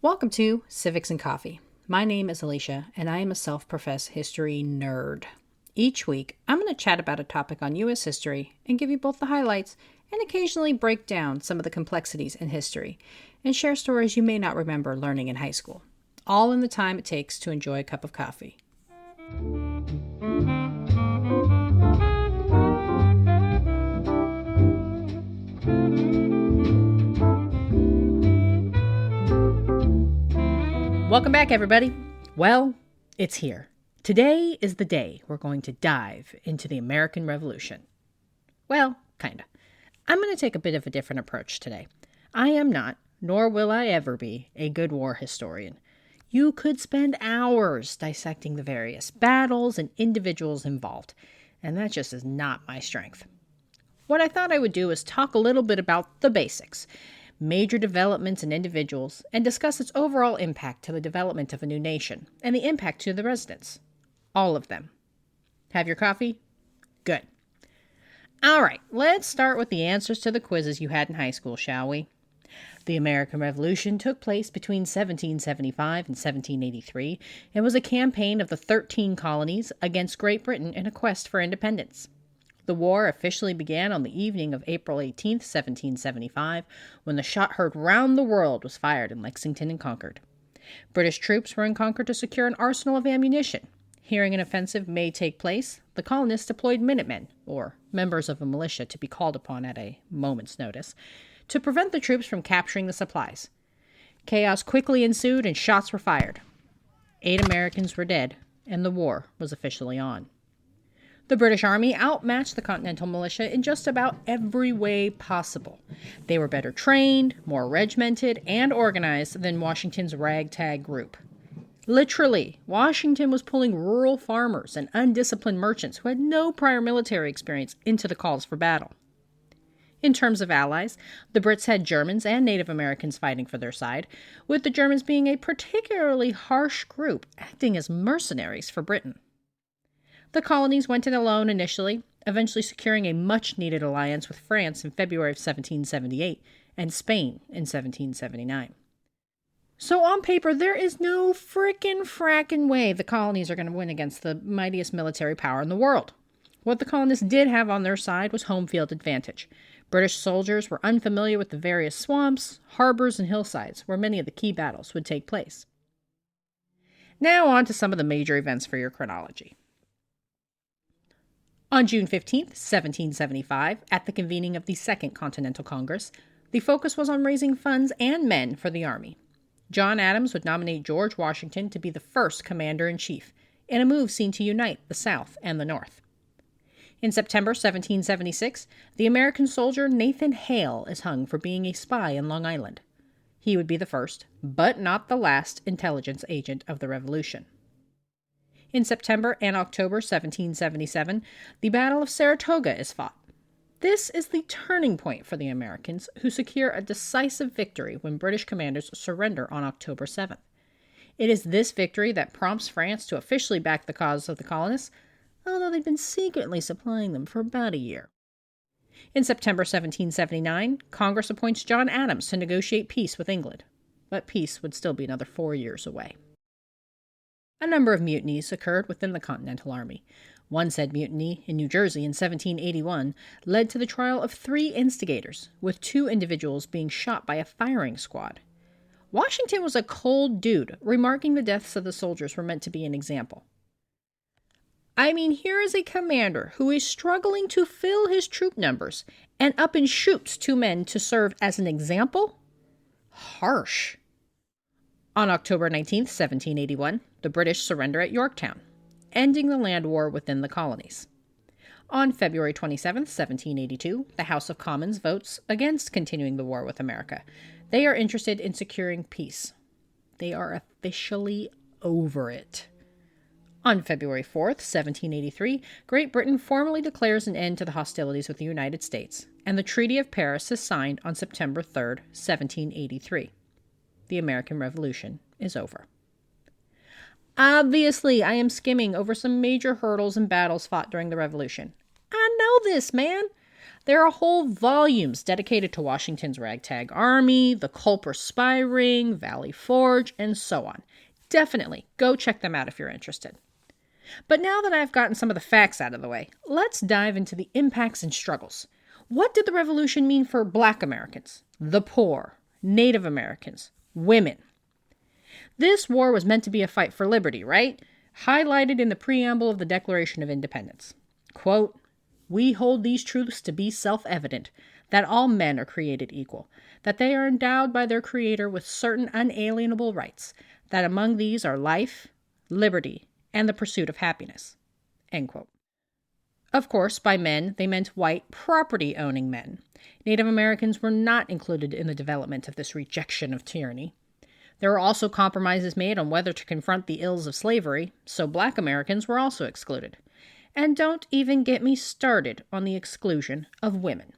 Welcome to Civics and Coffee. My name is Alicia, and I am a self-professed history nerd. Each week, I'm going to chat about a topic on U.S. history and give you both the highlights and occasionally break down some of the complexities in history and share stories you may not remember learning in high school, all in the time it takes to enjoy a cup of coffee. Welcome back, everybody. Well, it's here. Today is the day we're going to dive into the American Revolution. Well, kinda. I'm going to take a bit of a different approach today. I am not, nor will I ever be, a good war historian. You could spend hours dissecting the various battles and individuals involved, and that just is not my strength. What I thought I would do is talk a little bit about the basics, major developments and individuals, and discuss its overall impact to the development of a new nation and the impact to the residents. All of them. Have your coffee? Good. All right, let's start with the answers to the quizzes you had in high school, shall we? The American Revolution took place between 1775 and 1783 and was a campaign of the 13 colonies against Great Britain in a quest for independence. The war officially began on the evening of April 18, 1775, when the shot heard round the world was fired in Lexington and Concord. British troops were in Concord to secure an arsenal of ammunition. Hearing an offensive may take place, the colonists deployed Minutemen, or members of a militia to be called upon at a moment's notice, to prevent the troops from capturing the supplies. Chaos quickly ensued and shots were fired. 8 Americans were dead, and the war was officially on. The British Army outmatched the Continental Militia in just about every way possible. They were better trained, more regimented, and organized than Washington's ragtag group. Literally, Washington was pulling rural farmers and undisciplined merchants who had no prior military experience into the calls for battle. In terms of allies, the Brits had Germans and Native Americans fighting for their side, with the Germans being a particularly harsh group acting as mercenaries for Britain. The colonies went it alone initially, eventually securing a much-needed alliance with France in February of 1778 and Spain in 1779. So on paper, there is no frackin' way the colonies are going to win against the mightiest military power in the world. What the colonists did have on their side was home field advantage. British soldiers were unfamiliar with the various swamps, harbors, and hillsides where many of the key battles would take place. Now on to some of the major events for your chronology. On June 15, 1775, at the convening of the Second Continental Congress, the focus was on raising funds and men for the Army. John Adams would nominate George Washington to be the first commander-in-chief, in a move seen to unite the South and the North. In September 1776, the American soldier Nathan Hale is hung for being a spy in Long Island. He would be the first, but not the last, intelligence agent of the Revolution. In September and October 1777, the Battle of Saratoga is fought. This is the turning point for the Americans, who secure a decisive victory when British commanders surrender on October 7th. It is this victory that prompts France to officially back the cause of the colonists, although they've been secretly supplying them for about a year. In September 1779, Congress appoints John Adams to negotiate peace with England, but peace would still be another 4 years away. A number of mutinies occurred within the Continental Army. One said mutiny in New Jersey in 1781 led to the trial of 3 instigators, with 2 individuals being shot by a firing squad. Washington was a cold dude, remarking the deaths of the soldiers were meant to be an example. I mean, here is a commander who is struggling to fill his troop numbers and up and shoots 2 men to serve as an example? Harsh. On October 19, 1781, the British surrender at Yorktown, ending the land war within the colonies. On February 27, 1782, the House of Commons votes against continuing the war with America. They are interested in securing peace. They are officially over it. On February 4th, 1783, Great Britain formally declares an end to the hostilities with the United States, and the Treaty of Paris is signed on September 3rd, 1783. The American Revolution is over. Obviously, I am skimming over some major hurdles and battles fought during the Revolution. I know this, man. There are whole volumes dedicated to Washington's ragtag army, the Culper Spy Ring, Valley Forge, and so on. Definitely go check them out if you're interested. But now that I've gotten some of the facts out of the way, let's dive into the impacts and struggles. What did the Revolution mean for Black Americans, the poor, Native Americans, women? This war was meant to be a fight for liberty, right? Highlighted in the preamble of the Declaration of Independence. Quote, "We hold these truths to be self-evident, that all men are created equal, that they are endowed by their Creator with certain unalienable rights, that among these are life, liberty, and the pursuit of happiness." End quote. Of course, by men, they meant white, property-owning men. Native Americans were not included in the development of this rejection of tyranny. There were also compromises made on whether to confront the ills of slavery, so Black Americans were also excluded. And don't even get me started on the exclusion of women.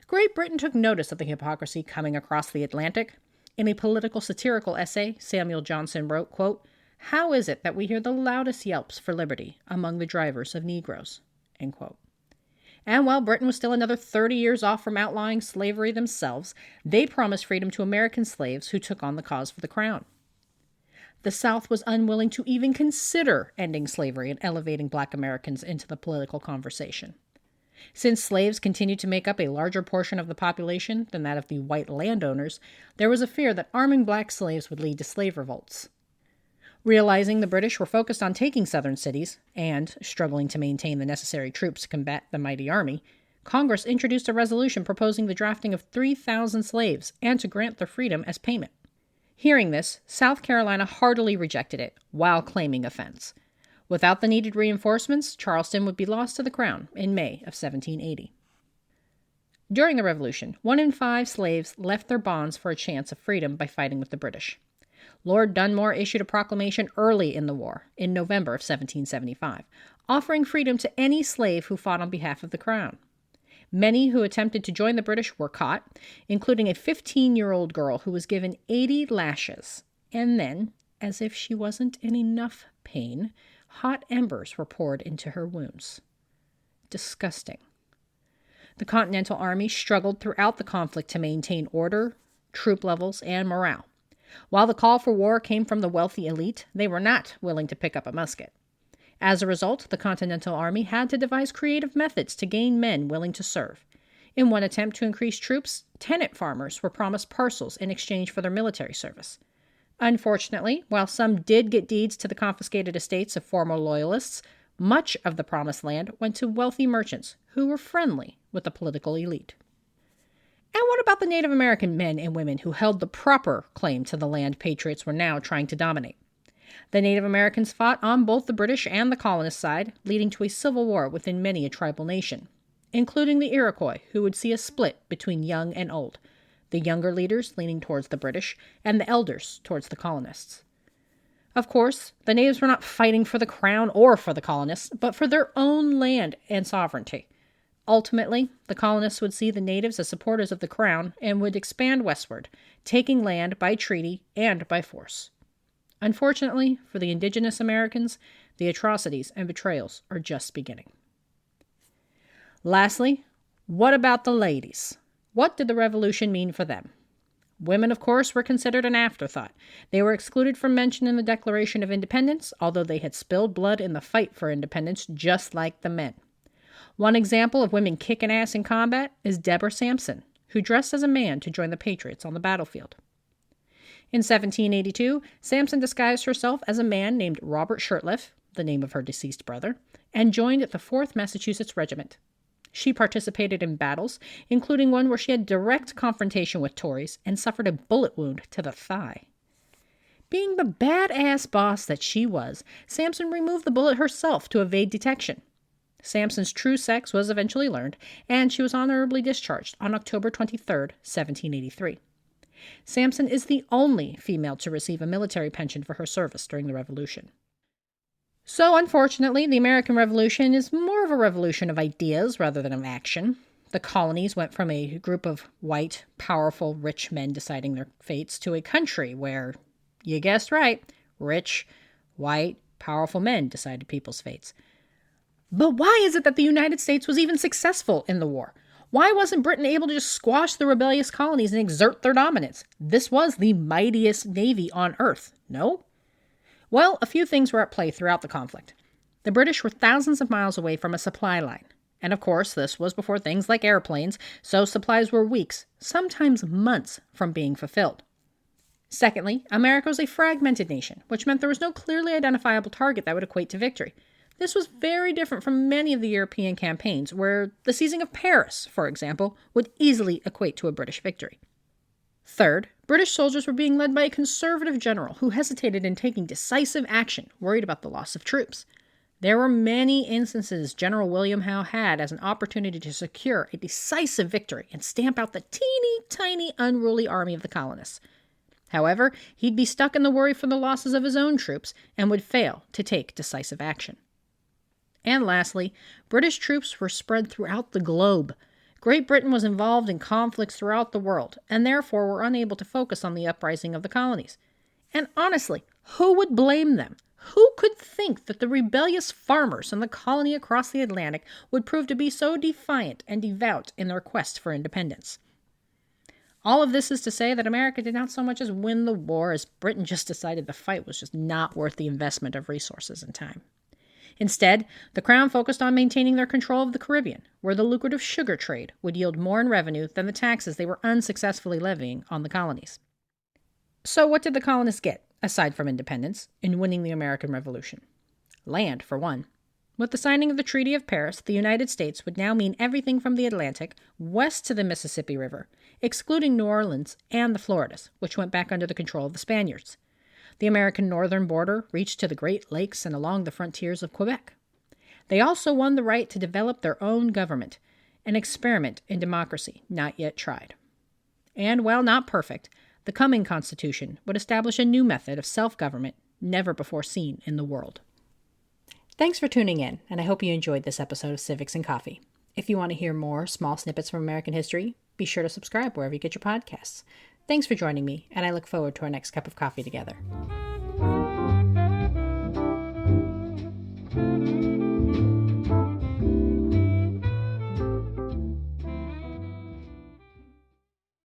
Great Britain took notice of the hypocrisy coming across the Atlantic. In a political satirical essay, Samuel Johnson wrote, quote, "How is it that we hear the loudest yelps for liberty among the drivers of Negroes?" End quote. And while Britain was still another 30 years off from outlawing slavery themselves, they promised freedom to American slaves who took on the cause for the crown. The South was unwilling to even consider ending slavery and elevating Black Americans into the political conversation. Since slaves continued to make up a larger portion of the population than that of the white landowners, there was a fear that arming Black slaves would lead to slave revolts. Realizing the British were focused on taking southern cities and struggling to maintain the necessary troops to combat the mighty army, Congress introduced a resolution proposing the drafting of 3,000 slaves and to grant their freedom as payment. Hearing this, South Carolina heartily rejected it, while claiming offense. Without the needed reinforcements, Charleston would be lost to the crown in May of 1780. During the Revolution, 1 in 5 slaves left their bonds for a chance of freedom by fighting with the British. Lord Dunmore issued a proclamation early in the war, in November of 1775, offering freedom to any slave who fought on behalf of the crown. Many who attempted to join the British were caught, including a 15-year-old girl who was given 80 lashes, and then, as if she wasn't in enough pain, hot embers were poured into her wounds. Disgusting. The Continental Army struggled throughout the conflict to maintain order, troop levels, and morale. While the call for war came from the wealthy elite, they were not willing to pick up a musket. As a result, the Continental Army had to devise creative methods to gain men willing to serve. In one attempt to increase troops, tenant farmers were promised parcels in exchange for their military service. Unfortunately, while some did get deeds to the confiscated estates of former loyalists, much of the promised land went to wealthy merchants who were friendly with the political elite. And what about the Native American men and women who held the proper claim to the land patriots were now trying to dominate? The Native Americans fought on both the British and the colonist side, leading to a civil war within many a tribal nation, including the Iroquois, who would see a split between young and old, the younger leaders leaning towards the British and the elders towards the colonists. Of course, the natives were not fighting for the crown or for the colonists, but for their own land and sovereignty. Ultimately, the colonists would see the natives as supporters of the crown and would expand westward, taking land by treaty and by force. Unfortunately, for the indigenous Americans, the atrocities and betrayals are just beginning. Lastly, what about the ladies? What did the Revolution mean for them? Women, of course, were considered an afterthought. They were excluded from mention in the Declaration of Independence, although they had spilled blood in the fight for independence just like the men. One example of women kicking ass in combat is Deborah Sampson, who dressed as a man to join the Patriots on the battlefield. In 1782, Sampson disguised herself as a man named Robert Shirtliff, the name of her deceased brother, and joined the 4th Massachusetts Regiment. She participated in battles, including one where she had direct confrontation with Tories and suffered a bullet wound to the thigh. Being the badass boss that she was, Sampson removed the bullet herself to evade detection. Sampson's true sex was eventually learned, and she was honorably discharged on October 23, 1783. Sampson is the only female to receive a military pension for her service during the Revolution. So, unfortunately, the American Revolution is more of a revolution of ideas rather than of action. The colonies went from a group of white, powerful, rich men deciding their fates to a country where, you guessed right, rich, white, powerful men decided people's fates. But why is it that the United States was even successful in the war? Why wasn't Britain able to just squash the rebellious colonies and exert their dominance? This was the mightiest navy on earth, no? Well, a few things were at play throughout the conflict. The British were thousands of miles away from a supply line. And of course, this was before things like airplanes, so supplies were weeks, sometimes months, from being fulfilled. Secondly, America was a fragmented nation, which meant there was no clearly identifiable target that would equate to victory. This was very different from many of the European campaigns, where the seizing of Paris, for example, would easily equate to a British victory. Third, British soldiers were being led by a conservative general who hesitated in taking decisive action, worried about the loss of troops. There were many instances General William Howe had as an opportunity to secure a decisive victory and stamp out the teeny tiny unruly army of the colonists. However, he'd be stuck in the worry for the losses of his own troops and would fail to take decisive action. And lastly, British troops were spread throughout the globe. Great Britain was involved in conflicts throughout the world, and therefore were unable to focus on the uprising of the colonies. And honestly, who would blame them? Who could think that the rebellious farmers in the colony across the Atlantic would prove to be so defiant and devout in their quest for independence? All of this is to say that America did not so much as win the war as Britain just decided the fight was just not worth the investment of resources and time. Instead, the Crown focused on maintaining their control of the Caribbean, where the lucrative sugar trade would yield more in revenue than the taxes they were unsuccessfully levying on the colonies. So what did the colonists get, aside from independence, in winning the American Revolution? Land, for one. With the signing of the Treaty of Paris, the United States would now mean everything from the Atlantic west to the Mississippi River, excluding New Orleans and the Floridas, which went back under the control of the Spaniards. The American northern border reached to the Great Lakes and along the frontiers of Quebec. They also won the right to develop their own government, an experiment in democracy not yet tried. And while not perfect, the coming Constitution would establish a new method of self-government never before seen in the world. Thanks for tuning in, and I hope you enjoyed this episode of Civics and Coffee. If you want to hear more small snippets from American history, be sure to subscribe wherever you get your podcasts. Thanks for joining me, and I look forward to our next cup of coffee together.